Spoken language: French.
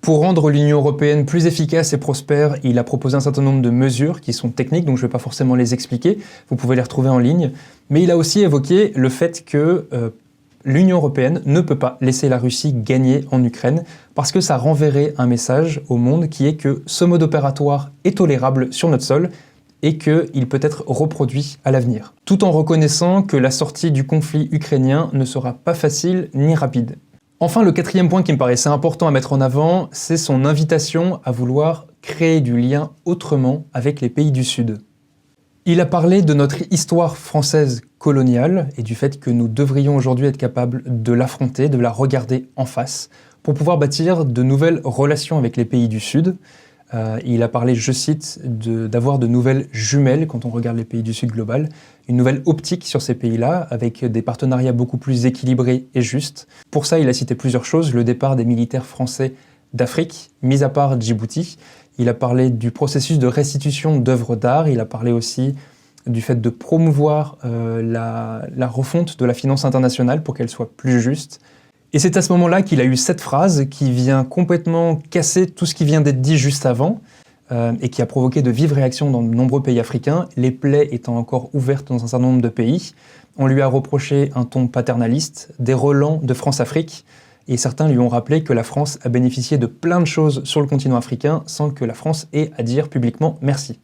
Pour rendre l'Union européenne plus efficace et prospère, il a proposé un certain nombre de mesures qui sont techniques, donc je ne vais pas forcément les expliquer, vous pouvez les retrouver en ligne. Mais il a aussi évoqué le fait que l'Union européenne ne peut pas laisser la Russie gagner en Ukraine, parce que ça renverrait un message au monde qui est que ce mode opératoire est tolérable sur notre sol, et qu'il peut être reproduit à l'avenir. Tout en reconnaissant que la sortie du conflit ukrainien ne sera pas facile ni rapide. Enfin, le quatrième point qui me paraissait important à mettre en avant, c'est son invitation à vouloir créer du lien autrement avec les pays du Sud. Il a parlé de notre histoire française coloniale et du fait que nous devrions aujourd'hui être capables de l'affronter, de la regarder en face, pour pouvoir bâtir de nouvelles relations avec les pays du Sud. Il a parlé, je cite, d'avoir de nouvelles jumelles quand on regarde les pays du Sud global, une nouvelle optique sur ces pays-là, avec des partenariats beaucoup plus équilibrés et justes. Pour ça, il a cité plusieurs choses, le départ des militaires français d'Afrique, mis à part Djibouti. Il a parlé du processus de restitution d'œuvres d'art, il a parlé aussi du fait de promouvoir la refonte de la finance internationale pour qu'elle soit plus juste. Et c'est à ce moment-là qu'il a eu cette phrase qui vient complètement casser tout ce qui vient d'être dit juste avant et qui a provoqué de vives réactions dans de nombreux pays africains, les plaies étant encore ouvertes dans un certain nombre de pays. On lui a reproché un ton paternaliste, des relents de France-Afrique, et certains lui ont rappelé que la France a bénéficié de plein de choses sur le continent africain sans que la France ait à dire publiquement merci.